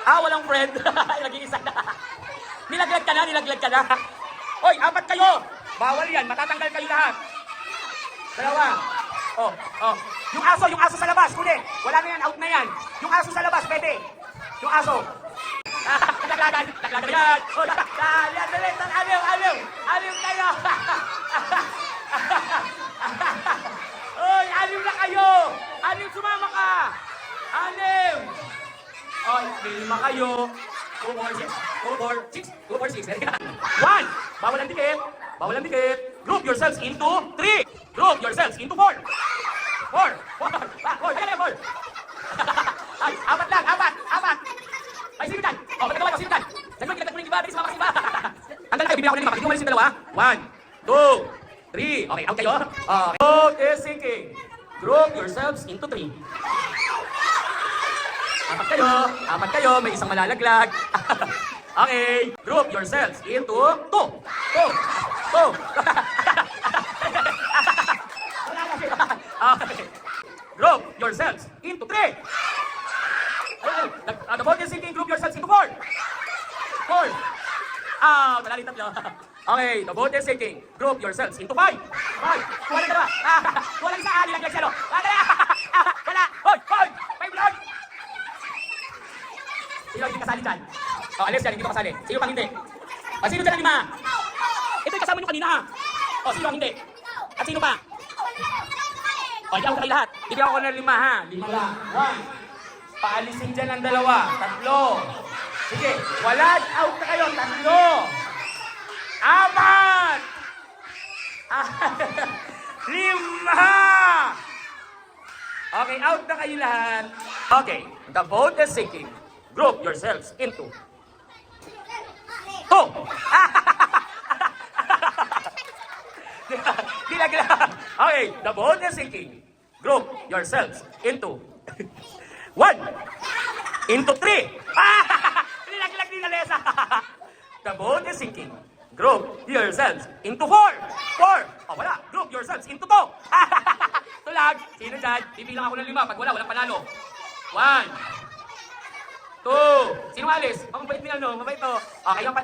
Walang friend. Nag-iisa na. Nilaglag ka na, nilaglag ka na. Hoy, apat kayo. Bawal yan, matatanggal kayo lahat. Dalawa. Oh. Yung aso sa labas, kunin. Wala na yan, out na yan. Yung aso sa labas, pwede. Yung aso. Naglagan yan. Oh, yan, bilis. Aliw kayo. Oy, aliw na kayo. Aliw, sumama ka. Aliw. Oy, lima kayo. 2, 4, 6. 1. Bawal ang dikit. Group yourselves into 3. Group yourselves into 4. 4. Kaya 4. Ay, apat lang. Ay, sino dyan? Oh, magagawa ko, sino dyan? Sagman, kinagtag mo ng iba. Bilis, mama kasi iba. Tanggal kayo, bibigyan ko ng lima. Pag umalis yung dalawa. 1, 2, 3. Okay, out kayo. Okay. Vote is sinking. Group yourselves into 3. Apat kayo. May isang malalaglag. Okay. Group yourselves into 2. Okay. Group yourselves into 3. The vote is sinking. Group yourselves into 4. Wala rin tatlo. Okay, the vote is sinking. Group yourselves into 5. Wala dalawa. Wala isa. Nilaglag siya, no? Wala. Hoy! 5 lang. Sino hindi kasali dyan? Alis dyan, hindi ko kasali. Sino pang hindi? Sino dyan ang 5? Ito yung kasama nyo kanina. Sino ang hindi? At sino pa? Hindi ako kayo lahat. Bigyan ko ng 5, ha? 5 lang. 1. Paalisin dyan ang 2. 3. Sige, wala. Out na kayo. 3. 4. 5. Okay, out na kayo lahat. Okay, the vote is sinking. Group yourselves into 2. Dilaglag. Okay, the vote is sinking. Group yourselves into 1. Into 3. Dilaglag ni Nalesa. The vote is sinking. Group yourselves into 4. Wala. Group yourselves into 2. Tulag. Sino dyan? Bibilang ako ng 5. Pag wala, walang panalo. 1. 2. Sino alis? Mabait niya, no? Mabait to. Okay, yung